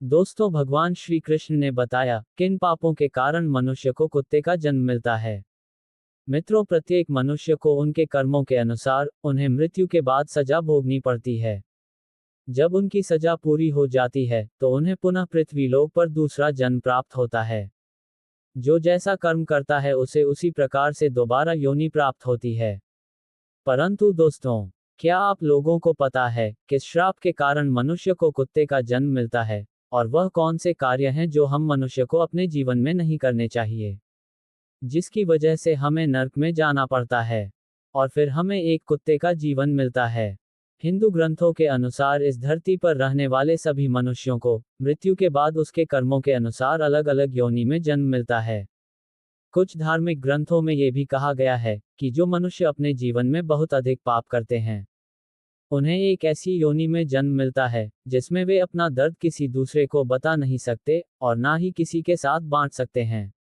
दोस्तों, भगवान श्री कृष्ण ने बताया किन पापों के कारण मनुष्य को कुत्ते का जन्म मिलता है। मित्रों, प्रत्येक मनुष्य को उनके कर्मों के अनुसार उन्हें मृत्यु के बाद सजा भोगनी पड़ती है। जब उनकी सजा पूरी हो जाती है तो उन्हें पुनः पृथ्वी लोक पर दूसरा जन्म प्राप्त होता है। जो जैसा कर्म करता है उसे उसी प्रकार से दोबारा योनि प्राप्त होती है। परंतु दोस्तों, क्या आप लोगों को पता है किस श्राप के कारण मनुष्य को कुत्ते का जन्म मिलता है, और वह कौन से कार्य हैं जो हम मनुष्य को अपने जीवन में नहीं करने चाहिए, जिसकी वजह से हमें नरक में जाना पड़ता है और फिर हमें एक कुत्ते का जीवन मिलता है। हिंदू ग्रंथों के अनुसार इस धरती पर रहने वाले सभी मनुष्यों को मृत्यु के बाद उसके कर्मों के अनुसार अलग अलग योनि में जन्म मिलता है। कुछ धार्मिक ग्रंथों में ये भी कहा गया है कि जो मनुष्य अपने जीवन में बहुत अधिक पाप करते हैं उन्हें एक ऐसी योनि में जन्म मिलता है जिसमें वे अपना दर्द किसी दूसरे को बता नहीं सकते और ना ही किसी के साथ बांट सकते हैं।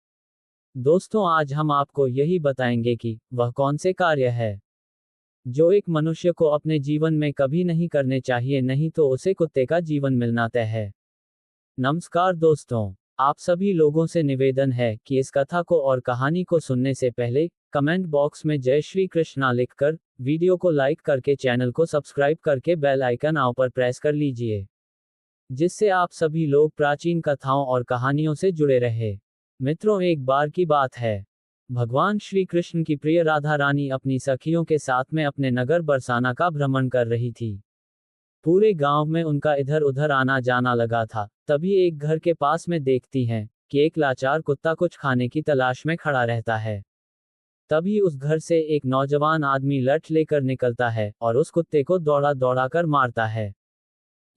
दोस्तों, आज हम आपको यही बताएंगे कि वह कौन से कार्य है जो एक मनुष्य को अपने जीवन में कभी नहीं करने चाहिए, नहीं तो उसे कुत्ते का जीवन मिलना तय है। नमस्कार दोस्तों, आप सभी लोगों से निवेदन है कि इस कथा को और कहानी को सुनने से पहले कमेंट बॉक्स में जय श्री कृष्णा लिखकर, वीडियो को लाइक करके, चैनल को सब्सक्राइब करके बेल आइकन ऑल पर प्रेस कर लीजिए, जिससे आप सभी लोग प्राचीन कथाओं और कहानियों से जुड़े रहे। मित्रों, एक बार की बात है, भगवान श्री कृष्ण की प्रिय राधा रानी अपनी सखियों के साथ में अपने नगर बरसाना का भ्रमण कर रही थी। पूरे गांव में उनका इधर उधर आना जाना लगा था। तभी एक घर के पास में देखती हैं कि एक लाचार कुत्ता कुछ खाने की तलाश में खड़ा रहता है। तभी उस घर से एक नौजवान आदमी लठ लेकर निकलता है और उस कुत्ते को दौड़ा दौड़ा कर मारता है।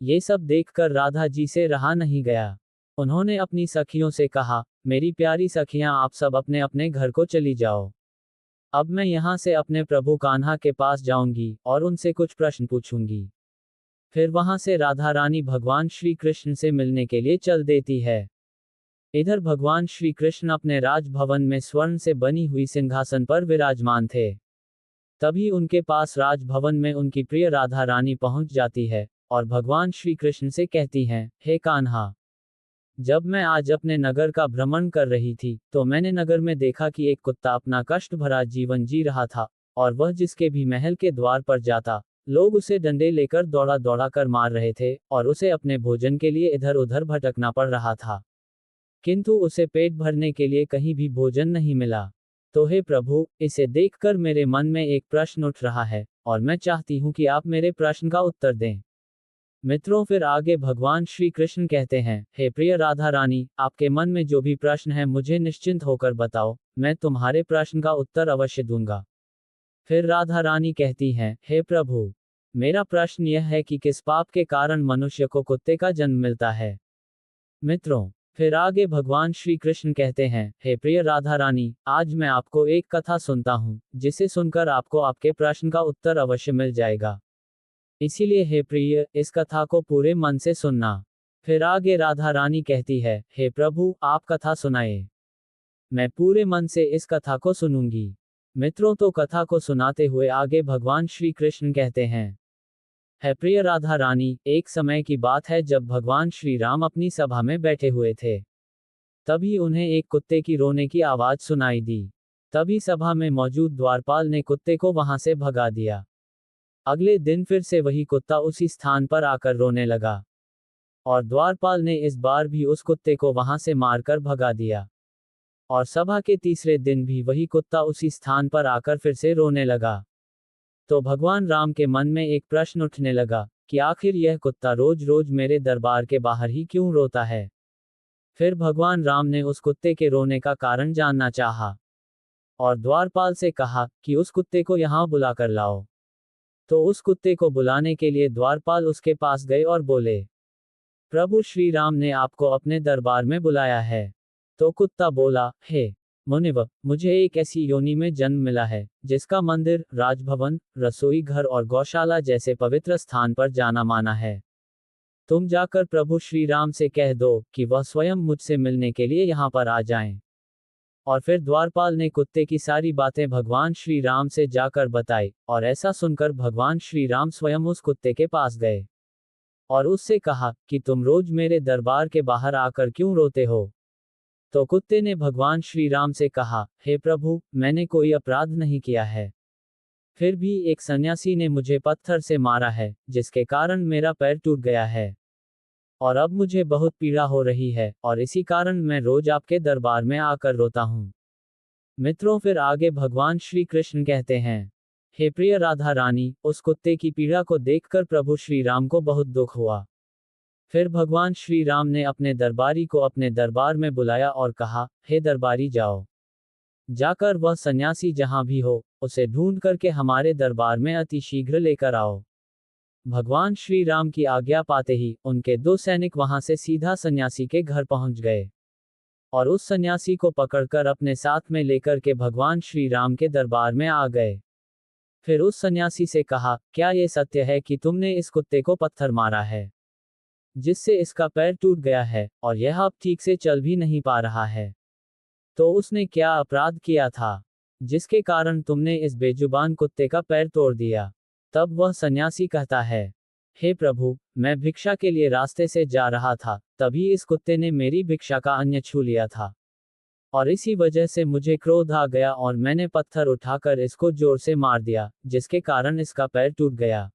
ये सब देखकर राधा जी से रहा नहीं गया। उन्होंने अपनी सखियों से कहा, मेरी प्यारी सखियां, आप सब अपने अपने घर को चली जाओ। अब मैं यहाँ से अपने प्रभु कान्हा के पास जाऊंगी और उनसे कुछ प्रश्न पूछूंगी। फिर वहां से राधा रानी भगवान श्री कृष्ण से मिलने के लिए चल देती है। इधर भगवान श्री कृष्ण अपने राजभवन में स्वर्ण से बनी हुई सिंहासन पर विराजमान थे। तभी उनके पास राजभवन में उनकी प्रिय राधा रानी पहुंच जाती है और भगवान श्री कृष्ण से कहती हैं, हे कान्हा, जब मैं आज अपने नगर का भ्रमण कर रही थी तो मैंने नगर में देखा कि एक कुत्ता अपना कष्ट भरा जीवन जी रहा था, और वह जिसके भी महल के द्वार पर जाता लोग उसे डंडे लेकर दौड़ा दौड़ा कर मार रहे थे और उसे अपने भोजन के लिए इधर उधर भटकना पड़ रहा था, किंतु उसे पेट भरने के लिए कहीं भी भोजन नहीं मिला। तो हे प्रभु, इसे देखकर मेरे मन में एक प्रश्न उठ रहा है और मैं चाहती हूँ कि आप मेरे प्रश्न का उत्तर दें। मित्रों, फिर आगे भगवान श्री कृष्ण कहते हैं, हे प्रिय राधा रानी, आपके मन में जो भी प्रश्न है मुझे निश्चिंत होकर बताओ, मैं तुम्हारे प्रश्न का उत्तर अवश्य दूंगा। फिर राधा रानी कहती हैं, हे प्रभु, मेरा प्रश्न यह है कि किस पाप के कारण मनुष्य को कुत्ते का जन्म मिलता है। मित्रों, फिर आगे भगवान श्री कृष्ण कहते हैं, हे प्रिय राधा रानी, आज मैं आपको एक कथा सुनता हूँ जिसे सुनकर आपको आपके प्रश्न का उत्तर अवश्य मिल जाएगा। इसीलिए हे प्रिय, इस कथा को पूरे मन से सुनना। फिर आगे राधा रानी कहती है, हे प्रभु, आप कथा सुनाए, मैं पूरे मन से इस कथा को सुनूंगी। मित्रों, तो कथा को सुनाते हुए आगे भगवान श्री कृष्ण कहते हैं, है प्रिय राधा रानी, एक समय की बात है जब भगवान श्री राम अपनी सभा में बैठे हुए थे। तभी उन्हें एक कुत्ते की रोने की आवाज सुनाई दी। तभी सभा में मौजूद द्वारपाल ने कुत्ते को वहां से भगा दिया। अगले दिन फिर से वही कुत्ता उसी स्थान पर आकर रोने लगा और द्वारपाल ने इस बार भी उस कुत्ते को वहां से मारकर भगा दिया। और सभा के तीसरे दिन भी वही कुत्ता उसी स्थान पर आकर फिर से रोने लगा। तो भगवान राम के मन में एक प्रश्न उठने लगा कि आखिर यह कुत्ता रोज रोज मेरे दरबार के बाहर ही क्यों रोता है। फिर भगवान राम ने उस कुत्ते के रोने का कारण जानना चाहा और द्वारपाल से कहा कि उस कुत्ते को यहाँ बुला कर लाओ। तो उस कुत्ते को बुलाने के लिए द्वारपाल उसके पास गए और बोले, प्रभु श्री राम ने आपको अपने दरबार में बुलाया है। तो कुत्ता बोला, हे मुनिवर, मुझे एक ऐसी योनि में जन्म मिला है जिसका मंदिर, राजभवन, रसोई घर और गौशाला जैसे पवित्र स्थान पर जाना माना है। तुम जाकर प्रभु श्री राम से कह दो कि वह स्वयं मुझसे मिलने के लिए यहाँ पर आ जाएं। और फिर द्वारपाल ने कुत्ते की सारी बातें भगवान श्री राम से जाकर बताई, और ऐसा सुनकर भगवान श्री राम स्वयं उस कुत्ते के पास गए। और उससे कहा कि तुम रोज मेरे दरबार के बाहर आकर क्यों रोते हो। तो कुत्ते ने भगवान श्री राम से कहा, हे प्रभु, मैंने कोई अपराध नहीं किया है। फिर भी एक सन्यासी ने मुझे पत्थर से मारा है, जिसके कारण मेरा पैर टूट गया है। और अब मुझे बहुत पीड़ा हो रही है, और इसी कारण मैं रोज आपके दरबार में आकर रोता हूँ। मित्रों, फिर आगे भगवान श्री कृष्ण कहते हैं, हे प्रिय राधा रानी, उस कुत्ते की पीड़ा को देखकर प्रभु श्री राम को बहुत दुख हुआ। फिर भगवान श्री राम ने अपने दरबारी को अपने दरबार में बुलाया और कहा, हे दरबारी, जाओ, जाकर वह सन्यासी जहां भी हो, उसे ढूंढ करके हमारे दरबार में अति शीघ्र लेकर आओ। भगवान श्री राम की आज्ञा पाते ही उनके 2 सैनिक वहां से सीधा सन्यासी के घर पहुंच गए और उस सन्यासी को पकड़कर अपने साथ में लेकर के भगवान श्री राम के दरबार में आ गए। फिर उस सन्यासी से कहा, क्या ये सत्य है कि तुमने इस कुत्ते को पत्थर मारा है, जिससे इसका पैर टूट गया है और यह अब ठीक से चल भी नहीं पा रहा है? तो उसने क्या अपराध किया था, जिसके कारण तुमने इस बेजुबान कुत्ते का पैर तोड़ दिया? तब वह सन्यासी कहता है, हे प्रभु, मैं भिक्षा के लिए रास्ते से जा रहा था, तभी इस कुत्ते ने मेरी भिक्षा का अन्न छू लिया था, और इसी वजह से मुझे क्रोध आ गया और मैंने पत्थर उठाकर इसको जोर से मार दिया, जिसके कारण इसका पैर टूट गया।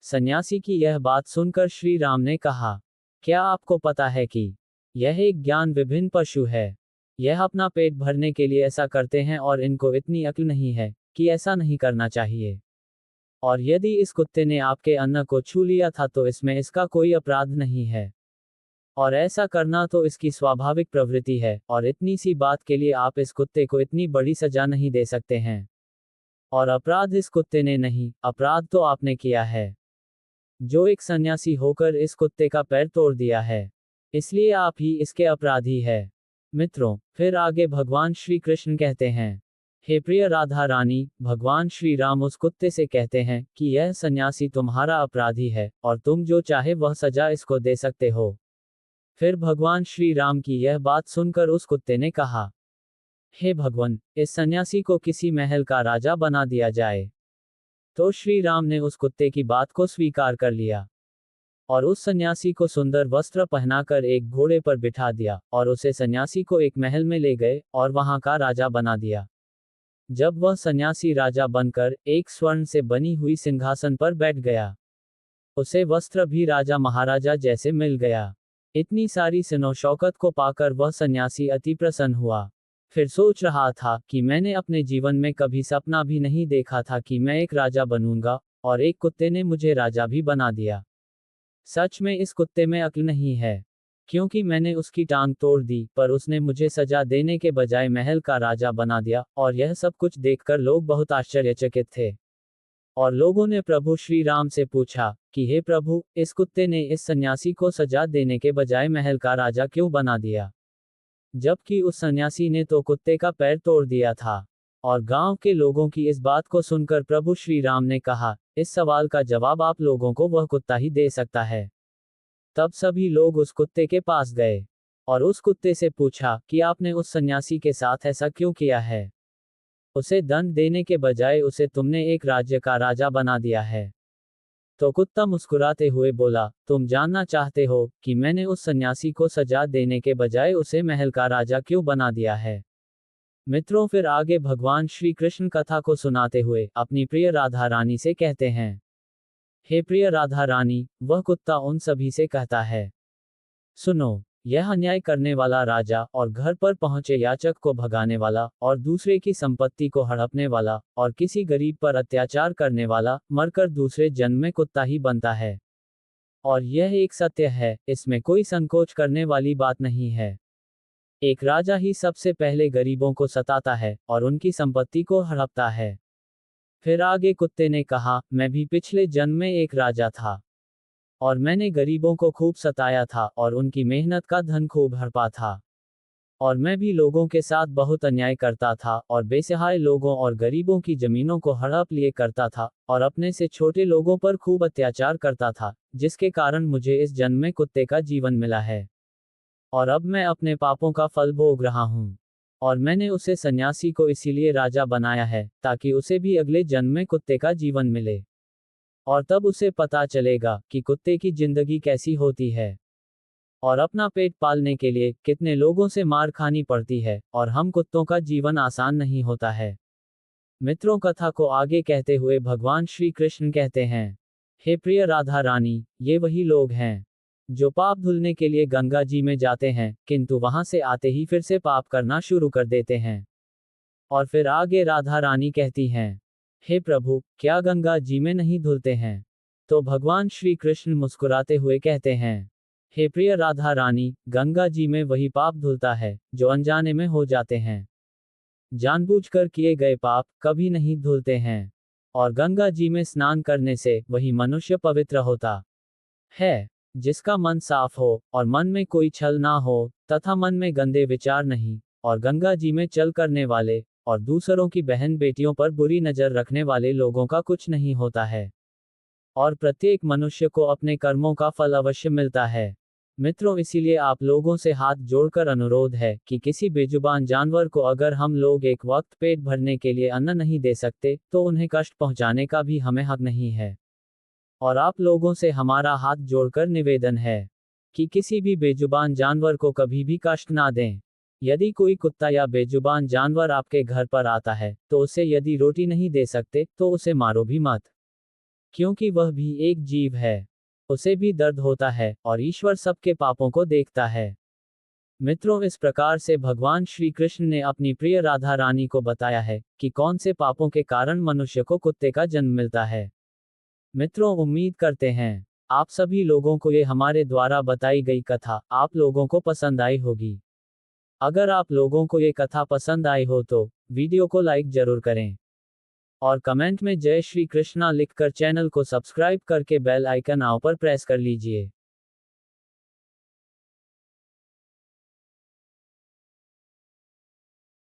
सन्यासी की यह बात सुनकर श्री राम ने कहा, क्या आपको पता है कि यह एक ज्ञान विभिन्न पशु है? यह अपना पेट भरने के लिए ऐसा करते हैं और इनको इतनी अक्ल नहीं है कि ऐसा नहीं करना चाहिए। और यदि इस कुत्ते ने आपके अन्न को छू लिया था तो इसमें इसका कोई अपराध नहीं है, और ऐसा करना तो इसकी स्वाभाविक प्रवृत्ति है, और इतनी सी बात के लिए आप इस कुत्ते को इतनी बड़ी सजा नहीं दे सकते हैं। और अपराध इस कुत्ते ने नहीं, अपराध तो आपने किया है, जो एक सन्यासी होकर इस कुत्ते का पैर तोड़ दिया है, इसलिए आप ही इसके अपराधी है। मित्रों, फिर आगे भगवान श्री कृष्ण कहते हैं, हे प्रिय राधा रानी, भगवान श्री राम उस कुत्ते से कहते हैं कि यह सन्यासी तुम्हारा अपराधी है और तुम जो चाहे वह सजा इसको दे सकते हो। फिर भगवान श्री राम की यह बात सुनकर उस कुत्ते ने कहा, हे भगवान, इस सन्यासी को किसी महल का राजा बना दिया जाए। तो श्री राम ने उस कुत्ते की बात को स्वीकार कर लिया और उस सन्यासी को सुंदर वस्त्र पहनाकर एक घोड़े पर बिठा दिया और उसे सन्यासी को एक महल में ले गए और वहां का राजा बना दिया। जब वह सन्यासी राजा बनकर एक स्वर्ण से बनी हुई सिंहासन पर बैठ गया, उसे वस्त्र भी राजा महाराजा जैसे मिल गया। इतनी सारी सिनो शौकत को पाकर वह सन्यासी अति प्रसन्न हुआ। फिर सोच रहा था कि मैंने अपने जीवन में कभी सपना भी नहीं देखा था कि मैं एक राजा बनूंगा, और एक कुत्ते ने मुझे राजा भी बना दिया। सच में इस कुत्ते में अक्ल नहीं है, क्योंकि मैंने उसकी टांग तोड़ दी, पर उसने मुझे सजा देने के बजाय महल का राजा बना दिया। और यह सब कुछ देखकर लोग बहुत आश्चर्यचकित थे, और लोगों ने प्रभु श्री राम से पूछा कि हे प्रभु, इस कुत्ते ने इस सन्यासी को सजा देने के बजाय महल का राजा क्यों बना दिया, जबकि उस सन्यासी ने तो कुत्ते का पैर तोड़ दिया था। और गांव के लोगों की इस बात को सुनकर प्रभु श्री राम ने कहा, इस सवाल का जवाब आप लोगों को वह कुत्ता ही दे सकता है। तब सभी लोग उस कुत्ते के पास गए और उस कुत्ते से पूछा कि आपने उस सन्यासी के साथ ऐसा क्यों किया है? उसे दंड देने के बजाय उसे तुमने एक राज्य का राजा बना दिया है। तो कुत्ता मुस्कुराते हुए बोला, तुम जानना चाहते हो कि मैंने उस सन्यासी को सजा देने के बजाय उसे महल का राजा क्यों बना दिया है? मित्रों, फिर आगे भगवान श्री कृष्ण कथा को सुनाते हुए अपनी प्रिय राधा रानी से कहते हैं, हे प्रिय राधा रानी, वह कुत्ता उन सभी से कहता है, सुनो, यह अन्याय करने वाला राजा और घर पर पहुंचे याचक को भगाने वाला और दूसरे की संपत्ति को हड़पने वाला और किसी गरीब पर अत्याचार करने वाला मरकर दूसरे जन्म में कुत्ता ही बनता है। और यह एक सत्य है, इसमें कोई संकोच करने वाली बात नहीं है। एक राजा ही सबसे पहले गरीबों को सताता है और उनकी संपत्ति को हड़पता है। फिर आगे कुत्ते ने कहा, मैं भी पिछले जन्म में एक राजा था, और मैंने गरीबों को खूब सताया था और उनकी मेहनत का धन खूब हड़पा था। और मैं भी लोगों के साथ बहुत अन्याय करता था और बेसहाय लोगों और गरीबों की जमीनों को हड़प लिए करता था और अपने से छोटे लोगों पर खूब अत्याचार करता था, जिसके कारण मुझे इस जन्म में कुत्ते का जीवन मिला है। और अब मैं अपने पापों का फल भोग रहा हूँ। और मैंने उसे सन्यासी को इसीलिए राजा बनाया है ताकि उसे भी अगले जन्म में कुत्ते का जीवन मिले। और तब उसे पता चलेगा कि कुत्ते की जिंदगी कैसी होती है और अपना पेट पालने के लिए कितने लोगों से मार खानी पड़ती है, और हम कुत्तों का जीवन आसान नहीं होता है। मित्रों, कथा को आगे कहते हुए भगवान श्री कृष्ण कहते हैं, हे प्रिय राधा रानी, ये वही लोग हैं जो पाप धुलने के लिए गंगा जी में जाते हैं, किंतु वहां से आते ही फिर से पाप करना शुरू कर देते हैं। और फिर आगे राधा रानी कहती हैं, हे प्रभु, क्या गंगा जी में नहीं धुलते हैं? तो भगवान श्री कृष्ण मुस्कुराते हुए कहते हैं, हे प्रिय राधा रानी, गंगा जी में वही पाप धुलता है जो अनजाने में हो जाते हैं। जानबूझकर किए गए पाप कभी नहीं धुलते हैं, और गंगा जी में स्नान करने से वही मनुष्य पवित्र होता है। जिसका मन साफ हो और मन में कोई छल ना हो, तथा मन में गंदे विचार नहीं, और गंगा जी में चल करने वाले और दूसरों की बहन बेटियों पर बुरी नजर रखने वाले लोगों का कुछ नहीं होता है। और प्रत्येक मनुष्य को अपने कर्मों का फल अवश्य मिलता है। मित्रों, इसीलिए आप लोगों से हाथ जोड़कर अनुरोध है कि किसी बेजुबान जानवर को अगर हम लोग एक वक्त पेट भरने के लिए अन्न नहीं दे सकते, तो उन्हें कष्ट पहुंचाने का भी हमें हक नहीं है। और आप लोगों से हमारा हाथ जोड़कर निवेदन है कि किसी भी बेजुबान जानवर को कभी भी कष्ट ना दें। यदि कोई कुत्ता या बेजुबान जानवर आपके घर पर आता है, तो उसे यदि रोटी नहीं दे सकते, तो उसे मारो भी मत, क्योंकि वह भी एक जीव है। उसे भी दर्द होता है, और ईश्वर सबके पापों को देखता है। मित्रों, इस प्रकार से भगवान श्री कृष्ण ने अपनी प्रिय राधा रानी को बताया है कि कौन से पापों के कारण मनुष्य को कुत्ते का जन्म मिलता है। मित्रों, उम्मीद करते हैं आप सभी लोगों को ये हमारे द्वारा बताई गई कथा आप लोगों को पसंद आई होगी। अगर आप लोगों को ये कथा पसंद आई हो तो वीडियो को लाइक जरूर करें, और कमेंट में जय श्री कृष्णा लिखकर चैनल को सब्सक्राइब करके बेल आइकन ऑल पर प्रेस कर लीजिए।